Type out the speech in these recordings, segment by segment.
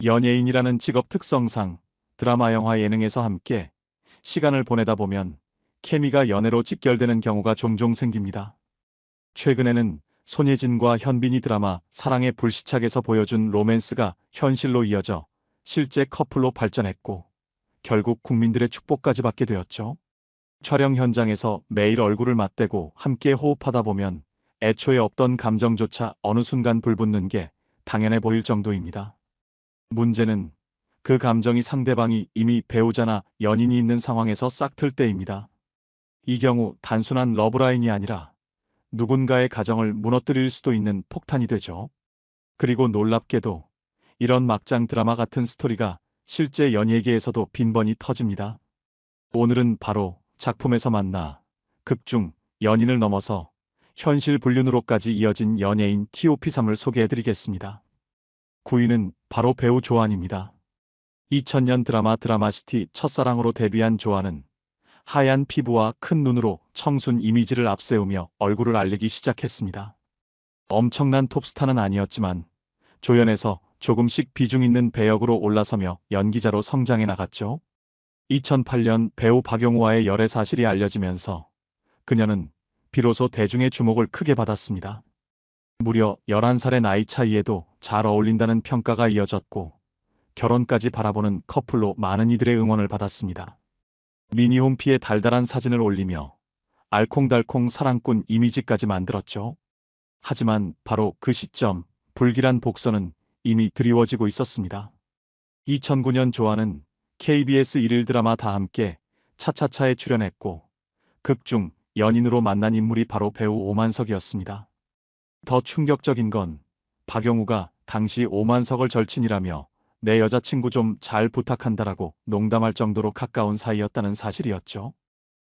연예인이라는 직업 특성상 드라마, 영화, 예능에서 함께 시간을 보내다 보면 케미가 연애로 직결되는 경우가 종종 생깁니다. 최근에는 손예진과 현빈이 드라마 사랑의 불시착에서 보여준 로맨스가 현실로 이어져 실제 커플로 발전했고 결국 국민들의 축복까지 받게 되었죠. 촬영 현장에서 매일 얼굴을 맞대고 함께 호흡하다 보면 애초에 없던 감정조차 어느 순간 불붙는 게 당연해 보일 정도입니다. 문제는 그 감정이 상대방이 이미 배우자나 연인이 있는 상황에서 싹틀 때입니다. 이 경우 단순한 러브라인이 아니라 누군가의 가정을 무너뜨릴 수도 있는 폭탄이 되죠. 그리고 놀랍게도 이런 막장 드라마 같은 스토리가 실제 연예계에서도 빈번히 터집니다. 오늘은 바로 작품에서 만나 극중 연인을 넘어서 현실 불륜으로까지 이어진 연예인 TOP3을 소개해드리겠습니다. 9위는 바로 배우 조안입니다. 2000년 드라마 드라마시티 첫사랑으로 데뷔한 조안은 하얀 피부와 큰 눈으로 청순 이미지를 앞세우며 얼굴을 알리기 시작했습니다. 엄청난 톱스타는 아니었지만 조연에서 조금씩 비중 있는 배역으로 올라서며 연기자로 성장해 나갔죠. 2008년 배우 박용호와의 열애 사실이 알려지면서 그녀는 비로소 대중의 주목을 크게 받았습니다. 무려 11살의 나이 차이에도 잘 어울린다는 평가가 이어졌고 결혼까지 바라보는 커플로 많은 이들의 응원을 받았습니다. 미니홈피에 달달한 사진을 올리며 알콩달콩 사랑꾼 이미지까지 만들었죠. 하지만 바로 그 시점 불길한 복선은 이미 드리워지고 있었습니다. 2009년 조안은 KBS 일일 드라마 다 함께 차차차에 출연했고 극중 연인으로 만난 인물이 바로 배우 오만석이었습니다. 더 충격적인 건 박용우가 당시 오만석을 절친이라며 내 여자친구 좀 잘 부탁한다라고 농담할 정도로 가까운 사이였다는 사실이었죠.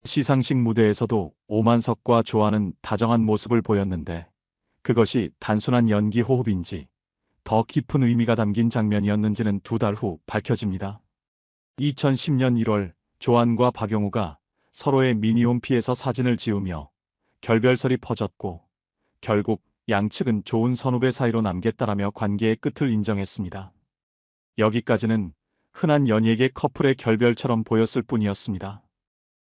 시상식 무대에서도 오만석과 조안은 다정한 모습을 보였는데 그것이 단순한 연기 호흡인지 더 깊은 의미가 담긴 장면이었는지는 2달 후 밝혀집니다. 2010년 1월 조안과 박용우가 서로의 미니홈피에서 사진을 지으며 결별설이 퍼졌고 결국 양측은 좋은 선후배 사이로 남겠다라며 관계의 끝을 인정했습니다. 여기까지는 흔한 연예계 커플의 결별처럼 보였을 뿐이었습니다.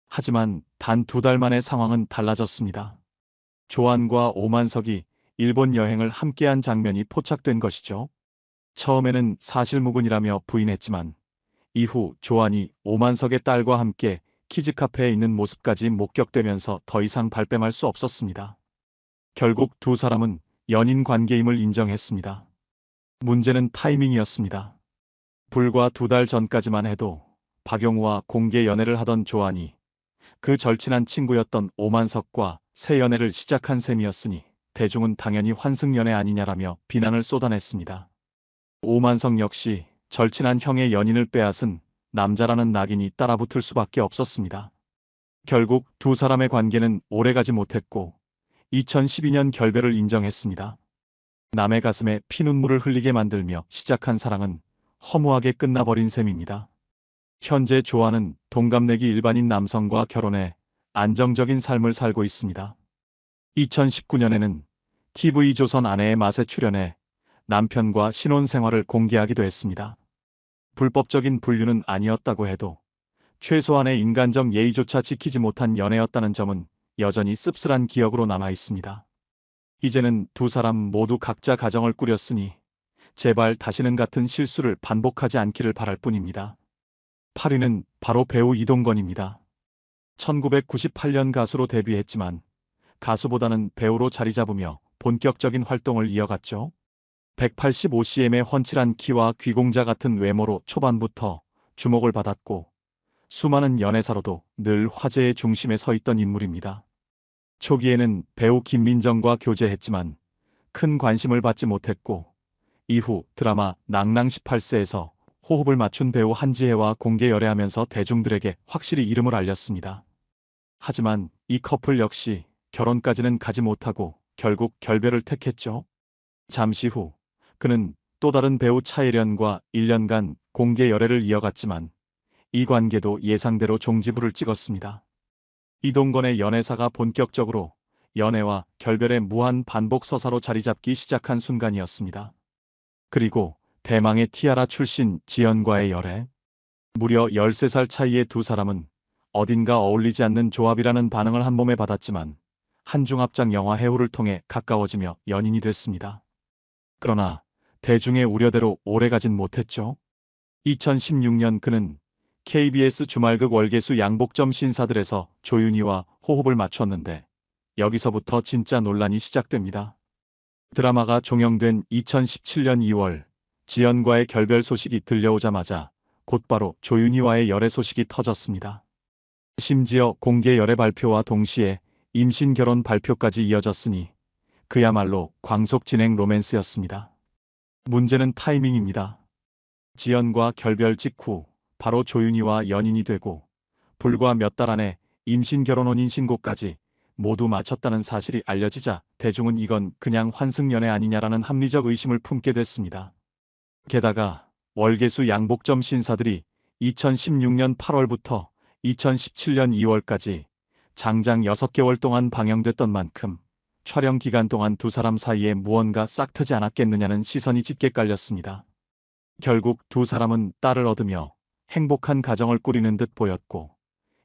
하지만 단 2달 만에 상황은 달라졌습니다. 조안과 오만석이 일본 여행을 함께한 장면이 포착된 것이죠. 처음에는 사실무근이라며 부인했지만 이후 조안이 오만석의 딸과 함께 키즈카페에 있는 모습까지 목격되면서 더 이상 발뺌할 수 없었습니다. 결국 두 사람은 연인 관계임을 인정했습니다. 문제는 타이밍이었습니다. 불과 2달 전까지만 해도 박용우와 공개 연애를 하던 조안이 그 절친한 친구였던 오만석과 새 연애를 시작한 셈이었으니 대중은 당연히 환승연애 아니냐라며 비난을 쏟아냈습니다. 오만석 역시 절친한 형의 연인을 빼앗은 남자라는 낙인이 따라붙을 수밖에 없었습니다. 결국 두 사람의 관계는 오래가지 못했고 2012년 결별을 인정했습니다. 남의 가슴에 피눈물을 흘리게 만들며 시작한 사랑은 허무하게 끝나버린 셈입니다. 현재 조안은 동갑내기 일반인 남성과 결혼해 안정적인 삶을 살고 있습니다. 2019년에는 TV조선 아내의 맛에 출연해 남편과 신혼생활을 공개하기도 했습니다. 불법적인 불륜은 아니었다고 해도 최소한의 인간적 예의조차 지키지 못한 연애였다는 점은 여전히 씁쓸한 기억으로 남아 있습니다. 이제는 두 사람 모두 각자 가정을 꾸렸으니 제발 다시는 같은 실수를 반복하지 않기를 바랄 뿐입니다. 8위는 바로 배우 이동건입니다. 1998년 가수로 데뷔했지만 가수보다는 배우로 자리 잡으며 본격적인 활동을 이어갔죠. 185cm의 훤칠한 키와 귀공자 같은 외모로 초반부터 주목을 받았고 수많은 연애사로도 늘 화제의 중심에 서 있던 인물입니다. 초기에는 배우 김민정과 교제했지만 큰 관심을 받지 못했고 이후 드라마 낭랑 18세에서 호흡을 맞춘 배우 한지혜와 공개 열애하면서 대중들에게 확실히 이름을 알렸습니다. 하지만 이 커플 역시 결혼까지는 가지 못하고 결국 결별을 택했죠. 잠시 후 그는 또 다른 배우 차예련과 1년간 공개 열애를 이어갔지만 이 관계도 예상대로 종지부를 찍었습니다. 이동건의 연애사가 본격적으로 연애와 결별의 무한 반복 서사로 자리 잡기 시작한 순간이었습니다. 그리고 대망의 티아라 출신 지연과의 열애. 무려 13살 차이의 두 사람은 어딘가 어울리지 않는 조합이라는 반응을 한 몸에 받았지만 한중합작 영화 해우를 통해 가까워지며 연인이 됐습니다. 그러나 대중의 우려대로 오래가진 못했죠. 2016년 그는 KBS 주말극 월계수 양복점 신사들에서 조윤희와 호흡을 맞췄는데 여기서부터 진짜 논란이 시작됩니다. 드라마가 종영된 2017년 2월 지연과의 결별 소식이 들려오자마자 곧바로 조윤희와의 열애 소식이 터졌습니다. 심지어 공개 열애 발표와 동시에 임신 결혼 발표까지 이어졌으니 그야말로 광속 진행 로맨스였습니다. 문제는 타이밍입니다. 지연과 결별 직후 바로 조윤희와 연인이 되고 불과 몇 달 안에 임신 결혼 혼인 신고까지 모두 마쳤다는 사실이 알려지자 대중은 이건 그냥 환승연애 아니냐라는 합리적 의심을 품게 됐습니다. 게다가 월계수 양복점 신사들이 2016년 8월부터 2017년 2월까지 장장 6개월 동안 방영됐던 만큼 촬영 기간 동안 두 사람 사이에 무언가 싹트지 않았겠느냐는 시선이 짙게 깔렸습니다. 결국 두 사람은 딸을 얻으며 행복한 가정을 꾸리는 듯 보였고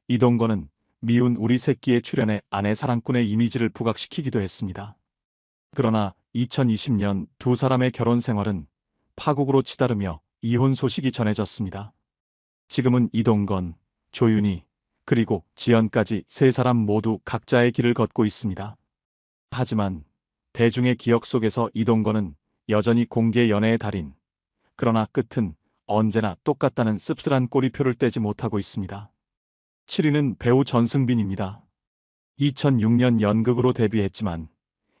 이동건은 미운 우리 새끼에 출연해 아내 사랑꾼의 이미지를 부각시키기도 했습니다. 그러나 2020년 두 사람의 결혼 생활은 파국으로 치달으며 이혼 소식이 전해졌습니다. 지금은 이동건, 조윤희, 그리고 지연까지 세 사람 모두 각자의 길을 걷고 있습니다. 하지만 대중의 기억 속에서 이동건은 여전히 공개 연애의 달인, 그러나 끝은 언제나 똑같다는 씁쓸한 꼬리표를 떼지 못하고 있습니다. 7위는 배우 전승빈입니다. 2006년 연극으로 데뷔했지만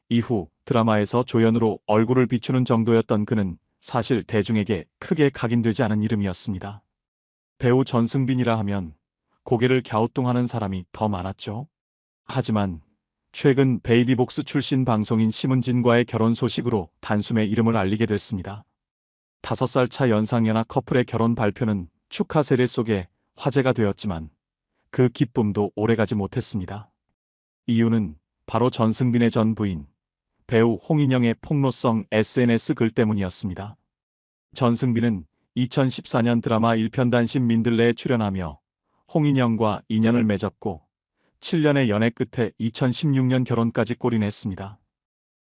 이후 드라마에서 조연으로 얼굴을 비추는 정도였던 그는 사실 대중에게 크게 각인되지 않은 이름이었습니다. 배우 전승빈이라 하면 고개를 갸우뚱하는 사람이 더 많았죠. 하지만 최근 베이비복스 출신 방송인 심은진과의 결혼 소식으로 단숨에 이름을 알리게 됐습니다. 5살 차 연상연하 커플의 결혼 발표는 축하 세례 속에 화제가 되었지만 그 기쁨도 오래가지 못했습니다. 이유는 바로 전승빈의 전 부인, 배우 홍인영의 폭로성 SNS 글 때문이었습니다. 전승빈은 2014년 드라마 일편단심 민들레에 출연하며 홍인영과 인연을 맺었고 7년의 연애 끝에 2016년 결혼까지 골인했습니다.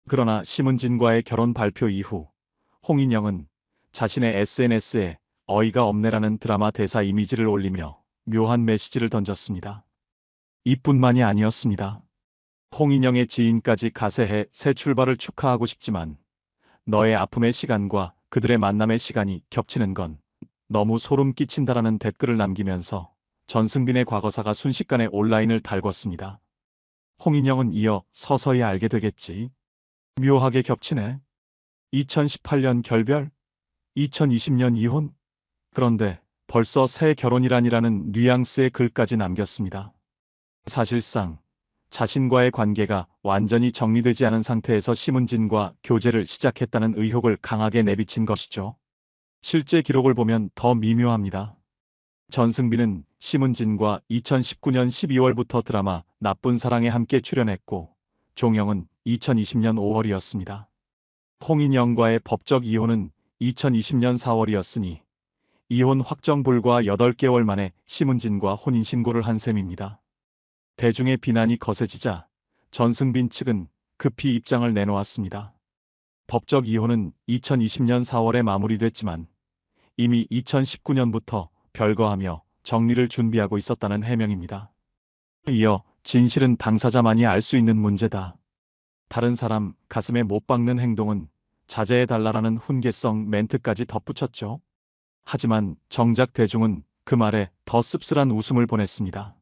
그러나 심은진과의 결혼 발표 이후 홍인영은 자신의 SNS에 어이가 없네라는 드라마 대사 이미지를 올리며 묘한 메시지를 던졌습니다. 이뿐만이 아니었습니다. 홍인영의 지인까지 가세해 새 출발을 축하하고 싶지만 너의 아픔의 시간과 그들의 만남의 시간이 겹치는 건 너무 소름 끼친다라는 댓글을 남기면서 전승빈의 과거사가 순식간에 온라인을 달궜습니다. 홍인영은 이어 서서히 알게 되겠지. 묘하게 겹치네. 2018년 결별, 2020년 이혼. 그런데 벌써 새 결혼이라니라는 뉘앙스의 글까지 남겼습니다. 사실상 자신과의 관계가 완전히 정리되지 않은 상태에서 심은진과 교제를 시작했다는 의혹을 강하게 내비친 것이죠. 실제 기록을 보면 더 미묘합니다. 전승빈은 심은진과 2019년 12월부터 드라마 나쁜 사랑에 함께 출연했고 종영은 2020년 5월이었습니다. 홍인영과의 법적 이혼은 2020년 4월이었으니 이혼 확정 불과 8개월 만에 심은진과 혼인신고를 한 셈입니다. 대중의 비난이 거세지자 전승빈 측은 급히 입장을 내놓았습니다. 법적 이혼은 2020년 4월에 마무리됐지만 이미 2019년부터 별거하며 정리를 준비하고 있었다는 해명입니다. 이어 진실은 당사자만이 알 수 있는 문제다. 다른 사람 가슴에 못 박는 행동은 자제해달라라는 훈계성 멘트까지 덧붙였죠. 하지만 정작 대중은 그 말에 더 씁쓸한 웃음을 보냈습니다.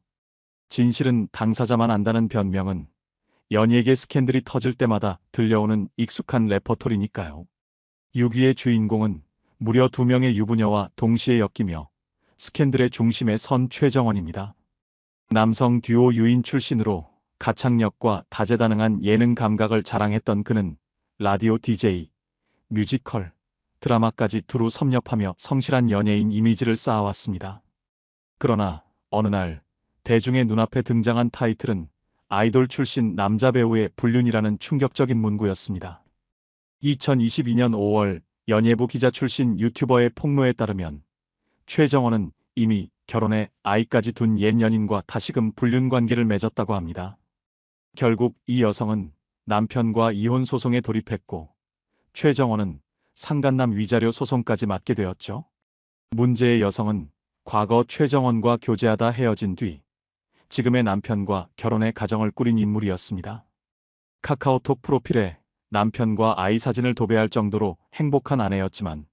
진실은 당사자만 안다는 변명은 연예계 스캔들이 터질 때마다 들려오는 익숙한 레퍼토리니까요. 6위의 주인공은 무려 2명의 유부녀와 동시에 엮이며 스캔들의 중심에 선 최정원입니다. 남성 듀오 유인 출신으로 가창력과 다재다능한 예능 감각을 자랑했던 그는 라디오 DJ, 뮤지컬, 드라마까지 두루 섭렵하며 성실한 연예인 이미지를 쌓아왔습니다. 그러나 어느 날 대중의 눈앞에 등장한 타이틀은 아이돌 출신 남자 배우의 불륜이라는 충격적인 문구였습니다. 2022년 5월 연예부 기자 출신 유튜버의 폭로에 따르면 최정원은 이미 결혼해 아이까지 둔 옛 연인과 다시금 불륜 관계를 맺었다고 합니다. 결국 이 여성은 남편과 이혼 소송에 돌입했고 최정원은 상간남 위자료 소송까지 맡게 되었죠. 문제의 여성은 과거 최정원과 교제하다 헤어진 뒤 지금의 남편과 결혼해 가정을 꾸린 인물이었습니다. 카카오톡 프로필에 남편과 아이 사진을 도배할 정도로 행복한 아내였지만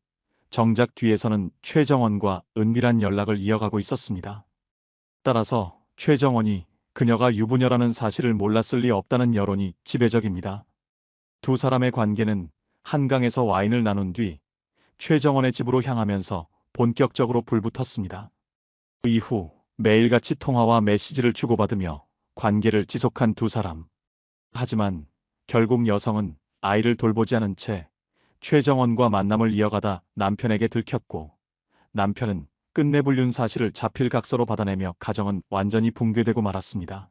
정작 뒤에서는 최정원과 은밀한 연락을 이어가고 있었습니다. 따라서 최정원이 그녀가 유부녀라는 사실을 몰랐을 리 없다는 여론이 지배적입니다. 두 사람의 관계는 한강에서 와인을 나눈 뒤 최정원의 집으로 향하면서 본격적으로 불붙었습니다. 이후 매일같이 통화와 메시지를 주고받으며 관계를 지속한 두 사람. 하지만 결국 여성은 아이를 돌보지 않은 채 최정원과 만남을 이어가다 남편에게 들켰고 남편은 끝내 불륜 사실을 자필각서로 받아내며 가정은 완전히 붕괴되고 말았습니다.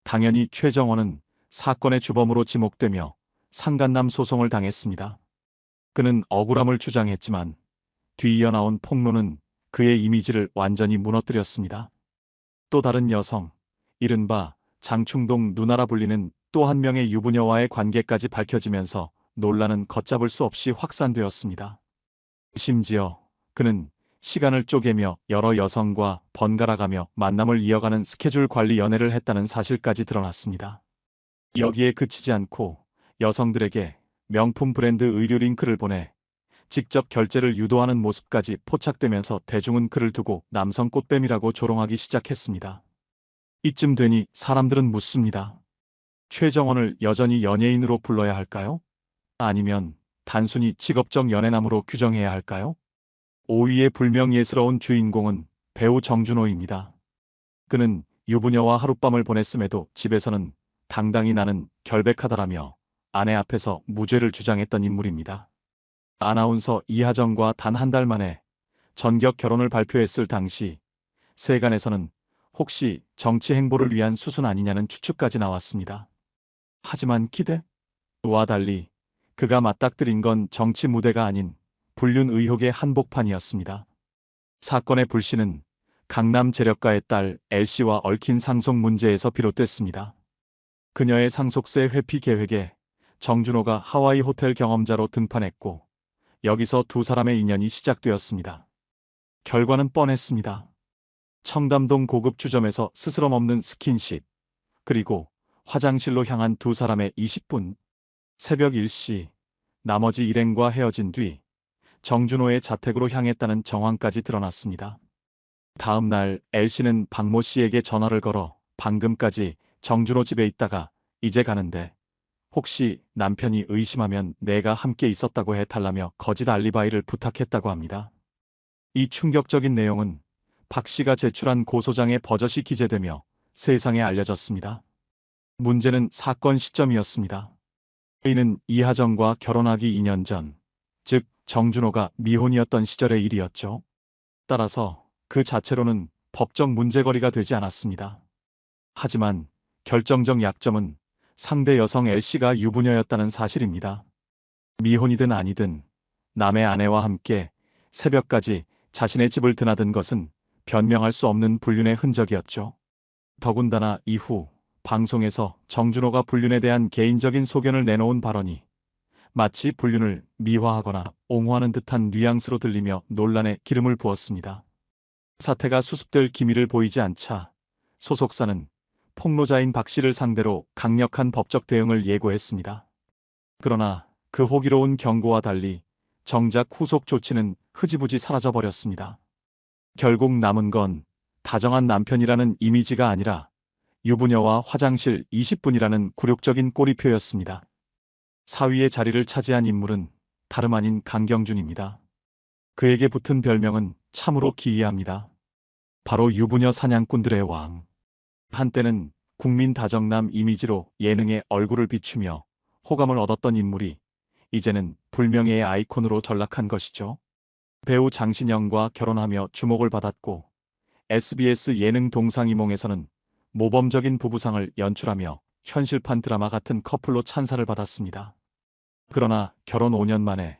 당연히 최정원은 사건의 주범으로 지목되며 상간남 소송을 당했습니다. 그는 억울함을 주장했지만 뒤이어 나온 폭로는 그의 이미지를 완전히 무너뜨렸습니다. 또 다른 여성, 이른바 장충동 누나라 불리는 또 한 명의 유부녀와의 관계까지 밝혀지면서 논란은 걷잡을 수 없이 확산되었습니다. 심지어 그는 시간을 쪼개며 여러 여성과 번갈아가며 만남을 이어가는 스케줄 관리 연애를 했다는 사실까지 드러났습니다. 여기에 그치지 않고 여성들에게 명품 브랜드 의류 링크를 보내 직접 결제를 유도하는 모습까지 포착되면서 대중은 그를 두고 남성 꽃뱀이라고 조롱하기 시작했습니다. 이쯤 되니 사람들은 묻습니다. 최정원을 여전히 연예인으로 불러야 할까요? 아니면 단순히 직업적 연애남으로 규정해야 할까요? 5위의 불명예스러운 주인공은 배우 정준호입니다. 그는 유부녀와 하룻밤을 보냈음에도 집에서는 당당히 나는 결백하다라며 아내 앞에서 무죄를 주장했던 인물입니다. 아나운서 이하정과 단 한 달 만에 전격 결혼을 발표했을 당시 세간에서는 혹시 정치 행보를 위한 수순 아니냐는 추측까지 나왔습니다. 하지만 기대와 달리 그가 맞닥뜨린 건 정치 무대가 아닌 불륜 의혹의 한복판이었습니다. 사건의 불씨는 강남 재력가의 딸 L씨와 얽힌 상속 문제에서 비롯됐습니다. 그녀의 상속세 회피 계획에 정준호가 하와이 호텔 경험자로 등판했고 여기서 두 사람의 인연이 시작되었습니다. 결과는 뻔했습니다. 청담동 고급 주점에서 스스럼 없는 스킨십, 그리고 화장실로 향한 두 사람의 20분, 새벽 1시, 나머지 일행과 헤어진 뒤 정준호의 자택으로 향했다는 정황까지 드러났습니다. 다음 날 L씨는 박모 씨에게 전화를 걸어 방금까지 정준호 집에 있다가 이제 가는데 혹시 남편이 의심하면 내가 함께 있었다고 해달라며 거짓 알리바이를 부탁했다고 합니다. 이 충격적인 내용은 박 씨가 제출한 고소장에 버젓이 기재되며 세상에 알려졌습니다. 문제는 사건 시점이었습니다. 이는 이하정과 결혼하기 2년 전, 즉 정준호가 미혼이었던 시절의 일이었죠. 따라서 그 자체로는 법적 문제거리가 되지 않았습니다. 하지만 결정적 약점은 상대 여성 L씨가 유부녀였다는 사실입니다. 미혼이든 아니든 남의 아내와 함께 새벽까지 자신의 집을 드나든 것은 변명할 수 없는 불륜의 흔적이었죠. 더군다나 이후 방송에서 정준호가 불륜에 대한 개인적인 소견을 내놓은 발언이 마치 불륜을 미화하거나 옹호하는 듯한 뉘앙스로 들리며 논란에 기름을 부었습니다. 사태가 수습될 기미를 보이지 않자 소속사는 폭로자인 박 씨를 상대로 강력한 법적 대응을 예고했습니다. 그러나 그 호기로운 경고와 달리 정작 후속 조치는 흐지부지 사라져버렸습니다. 결국 남은 건 다정한 남편이라는 이미지가 아니라 유부녀와 화장실 20분이라는 굴욕적인 꼬리표였습니다. 4위의 자리를 차지한 인물은 다름 아닌 강경준입니다. 그에게 붙은 별명은 참으로 기이합니다. 바로 유부녀 사냥꾼들의 왕. 한때는 국민 다정남 이미지로 예능에 얼굴을 비추며 호감을 얻었던 인물이 이제는 불명예의 아이콘으로 전락한 것이죠. 배우 장신영과 결혼하며 주목을 받았고 SBS 예능 동상이몽에서는 모범적인 부부상을 연출하며 현실판 드라마 같은 커플로 찬사를 받았습니다. 그러나 결혼 5년 만에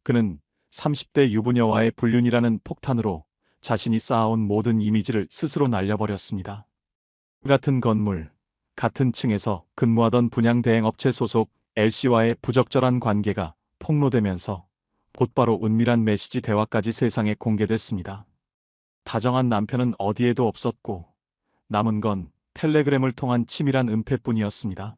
그는 30대 유부녀와의 불륜이라는 폭탄으로 자신이 쌓아온 모든 이미지를 스스로 날려버렸습니다. 같은 건물, 같은 층에서 근무하던 분양대행업체 소속 L씨와의 부적절한 관계가 폭로되면서 곧바로 은밀한 메시지 대화까지 세상에 공개됐습니다. 다정한 남편은 어디에도 없었고 남은 건 텔레그램을 통한 치밀한 은폐뿐이었습니다.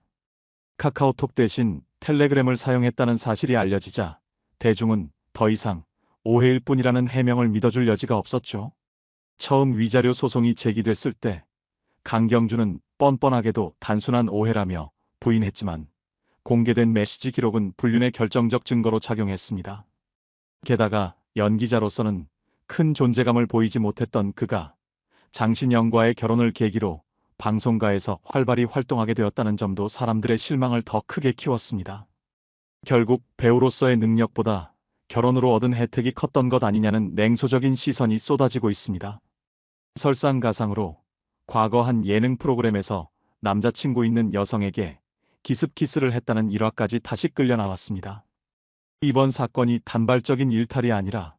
카카오톡 대신 텔레그램을 사용했다는 사실이 알려지자 대중은 더 이상 오해일 뿐이라는 해명을 믿어줄 여지가 없었죠. 처음 위자료 소송이 제기됐을 때 강경주는 뻔뻔하게도 단순한 오해라며 부인했지만 공개된 메시지 기록은 불륜의 결정적 증거로 작용했습니다. 게다가 연기자로서는 큰 존재감을 보이지 못했던 그가 장신영과의 결혼을 계기로 방송가에서 활발히 활동하게 되었다는 점도 사람들의 실망을 더 크게 키웠습니다. 결국 배우로서의 능력보다 결혼으로 얻은 혜택이 컸던 것 아니냐는 냉소적인 시선이 쏟아지고 있습니다. 설상가상으로 과거 한 예능 프로그램에서 남자친구 있는 여성에게 기습키스를 했다는 일화까지 다시 끌려 나왔습니다. 이번 사건이 단발적인 일탈이 아니라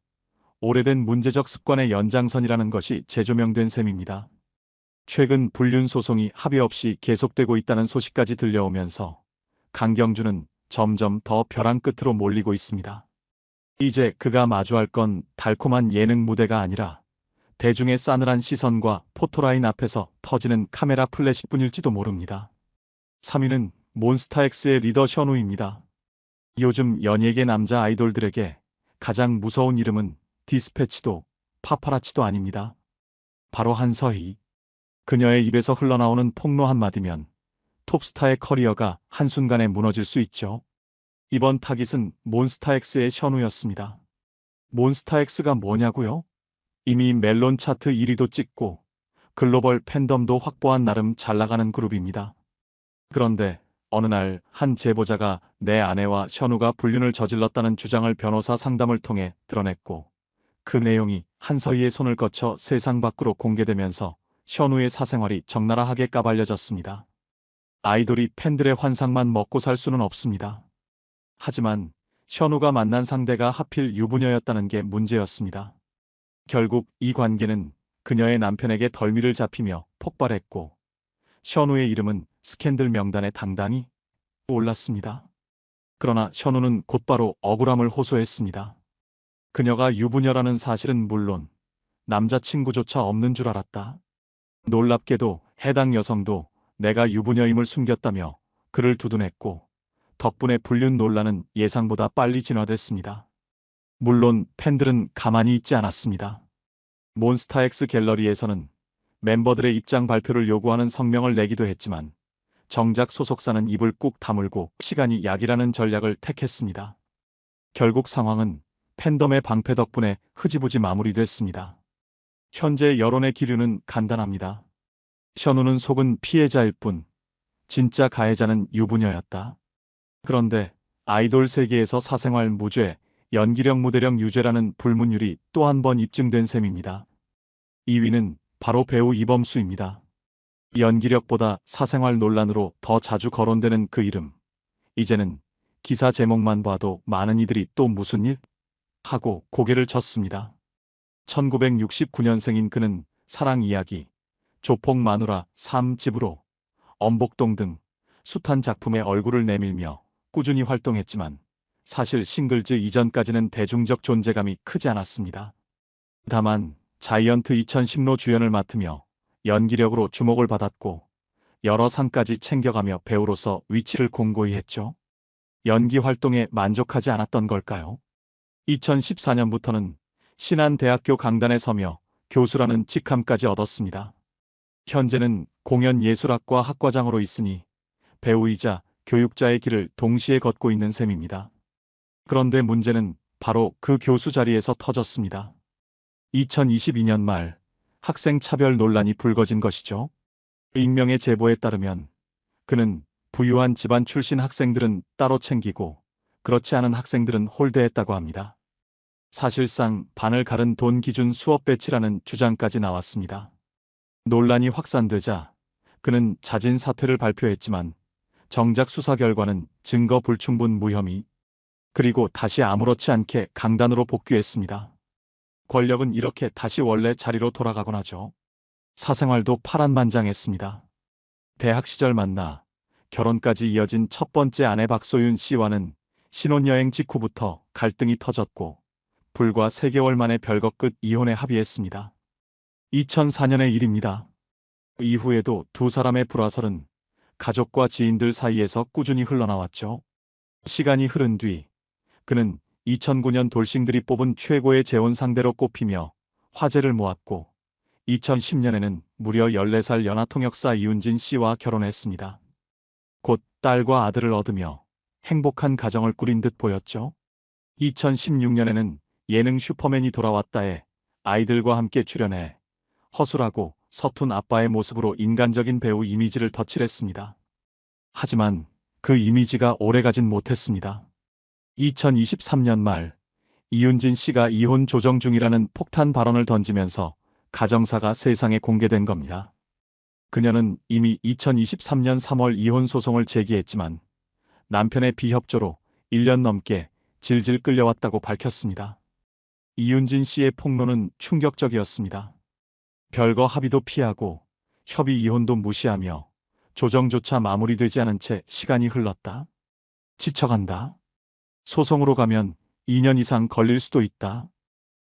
오래된 문제적 습관의 연장선이라는 것이 재조명된 셈입니다. 최근 불륜 소송이 합의 없이 계속되고 있다는 소식까지 들려오면서 강경주는 점점 더 벼랑 끝으로 몰리고 있습니다. 이제 그가 마주할 건 달콤한 예능 무대가 아니라 대중의 싸늘한 시선과 포토라인 앞에서 터지는 카메라 플래시뿐일지도 모릅니다. 3위는 몬스타엑스의 리더 션우입니다. 요즘 연예계 남자 아이돌들에게 가장 무서운 이름은 디스패치도 파파라치도 아닙니다. 바로 한서희. 그녀의 입에서 흘러나오는 폭로 한마디면 톱스타의 커리어가 한순간에 무너질 수 있죠. 이번 타깃은 몬스타엑스의 션우였습니다. 몬스타엑스가 뭐냐고요? 이미 멜론 차트 1위도 찍고 글로벌 팬덤도 확보한 나름 잘나가는 그룹입니다. 그런데 어느 날 한 제보자가 내 아내와 션우가 불륜을 저질렀다는 주장을 변호사 상담을 통해 드러냈고 그 내용이 한서희의 손을 거쳐 세상 밖으로 공개되면서 션우의 사생활이 적나라하게 까발려졌습니다. 아이돌이 팬들의 환상만 먹고 살 수는 없습니다. 하지만 션우가 만난 상대가 하필 유부녀였다는 게 문제였습니다. 결국 이 관계는 그녀의 남편에게 덜미를 잡히며 폭발했고 션우의 이름은 스캔들 명단에 당당히 올랐습니다. 그러나 션우는 곧바로 억울함을 호소했습니다. 그녀가 유부녀라는 사실은 물론 남자친구조차 없는 줄 알았다. 놀랍게도 해당 여성도 내가 유부녀임을 숨겼다며 그를 두둔했고 덕분에 불륜 논란은 예상보다 빨리 진화됐습니다. 물론 팬들은 가만히 있지 않았습니다. 몬스타엑스 갤러리에서는 멤버들의 입장 발표를 요구하는 성명을 내기도 했지만 정작 소속사는 입을 꾹 다물고 시간이 약이라는 전략을 택했습니다. 결국 상황은 팬덤의 방패 덕분에 흐지부지 마무리됐습니다. 현재 여론의 기류는 간단합니다. 션우는 속은 피해자일 뿐 진짜 가해자는 유부녀였다. 그런데 아이돌 세계에서 사생활 무죄, 연기력 무대력 유죄라는 불문율이 또 한 번 입증된 셈입니다. 2위는 바로 배우 이범수입니다. 연기력보다 사생활 논란으로 더 자주 거론되는 그 이름. 이제는 기사 제목만 봐도 많은 이들이 또 무슨 일? 하고 고개를 젓습니다. 1969년생인 그는 사랑 이야기, 조폭 마누라 3집으로 엄복동 등 숱한 작품에 얼굴을 내밀며 꾸준히 활동했지만 사실 싱글즈 이전까지는 대중적 존재감이 크지 않았습니다. 다만 자이언트 2010로 주연을 맡으며 연기력으로 주목을 받았고 여러 상까지 챙겨가며 배우로서 위치를 공고히 했죠. 연기 활동에 만족하지 않았던 걸까요? 2014년부터는 신한대학교 강단에 서며 교수라는 직함까지 얻었습니다. 현재는 공연예술학과 학과장으로 있으니 배우이자 교육자의 길을 동시에 걷고 있는 셈입니다. 그런데 문제는 바로 그 교수 자리에서 터졌습니다. 2022년 말 학생 차별 논란이 불거진 것이죠. 익명의 제보에 따르면 그는 부유한 집안 출신 학생들은 따로 챙기고 그렇지 않은 학생들은 홀대했다고 합니다. 사실상 반을 가른 돈 기준 수업 배치라는 주장까지 나왔습니다. 논란이 확산되자 그는 자진 사퇴를 발표했지만 정작 수사 결과는 증거 불충분 무혐의. 그리고 다시 아무렇지 않게 강단으로 복귀했습니다. 권력은 이렇게 다시 원래 자리로 돌아가곤 하죠. 사생활도 파란만장했습니다. 대학 시절 만나 결혼까지 이어진 첫 번째 아내 박소윤 씨와는 신혼여행 직후부터 갈등이 터졌고 불과 3개월 만에 별거 끝 이혼에 합의했습니다. 2004년의 일입니다. 이후에도 두 사람의 불화설은 가족과 지인들 사이에서 꾸준히 흘러나왔죠. 시간이 흐른 뒤 그는 2009년 돌싱들이 뽑은 최고의 재혼 상대로 꼽히며 화제를 모았고 2010년에는 무려 14살 연하통역사 이훈진 씨와 결혼했습니다. 곧 딸과 아들을 얻으며 행복한 가정을 꾸린 듯 보였죠. 2016년에는 예능 슈퍼맨이 돌아왔다에 아이들과 함께 출연해 허술하고 서툰 아빠의 모습으로 인간적인 배우 이미지를 덧칠했습니다. 하지만 그 이미지가 오래가진 못했습니다. 2023년 말 이훈진 씨가 이혼 조정 중이라는 폭탄 발언을 던지면서 가정사가 세상에 공개된 겁니다. 그녀는 이미 2023년 3월 이혼 소송을 제기했지만 남편의 비협조로 1년 넘게 질질 끌려왔다고 밝혔습니다. 이훈진 씨의 폭로는 충격적이었습니다. 별거 합의도 피하고 협의 이혼도 무시하며 조정조차 마무리되지 않은 채 시간이 흘렀다. 지쳐간다. 소송으로 가면 2년 이상 걸릴 수도 있다.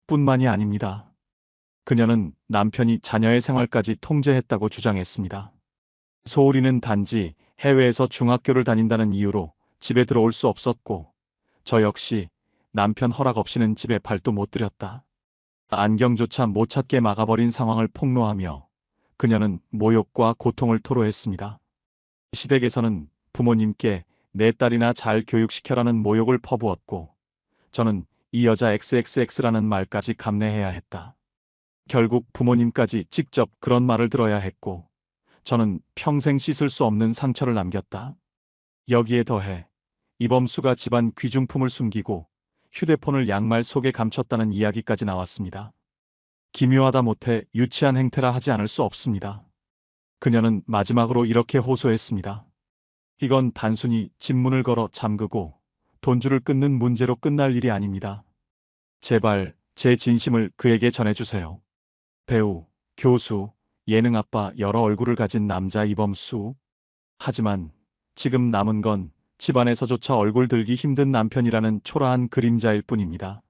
뿐만이 아닙니다. 그녀는 남편이 자녀의 생활까지 통제했다고 주장했습니다. 소울이는 단지 해외에서 중학교를 다닌다는 이유로 집에 들어올 수 없었고 저 역시 남편 허락 없이는 집에 발도 못 들였다. 안경조차 못 찾게 막아버린 상황을 폭로하며 그녀는 모욕과 고통을 토로했습니다. 시댁에서는 부모님께 내 딸이나 잘 교육시켜라는 모욕을 퍼부었고 저는 이 여자 XXX라는 말까지 감내해야 했다. 결국 부모님까지 직접 그런 말을 들어야 했고 저는 평생 씻을 수 없는 상처를 남겼다. 여기에 더해 이범수가 집안 귀중품을 숨기고 휴대폰을 양말 속에 감췄다는 이야기까지 나왔습니다. 기묘하다 못해 유치한 행태라 하지 않을 수 없습니다. 그녀는 마지막으로 이렇게 호소했습니다. 이건 단순히 집 문을 걸어 잠그고 돈줄을 끊는 문제로 끝날 일이 아닙니다. 제발 제 진심을 그에게 전해주세요. 배우, 교수, 예능 아빠 여러 얼굴을 가진 남자 이범수. 하지만 지금 남은 건 집안에서조차 얼굴 들기 힘든 남편이라는 초라한 그림자일 뿐입니다.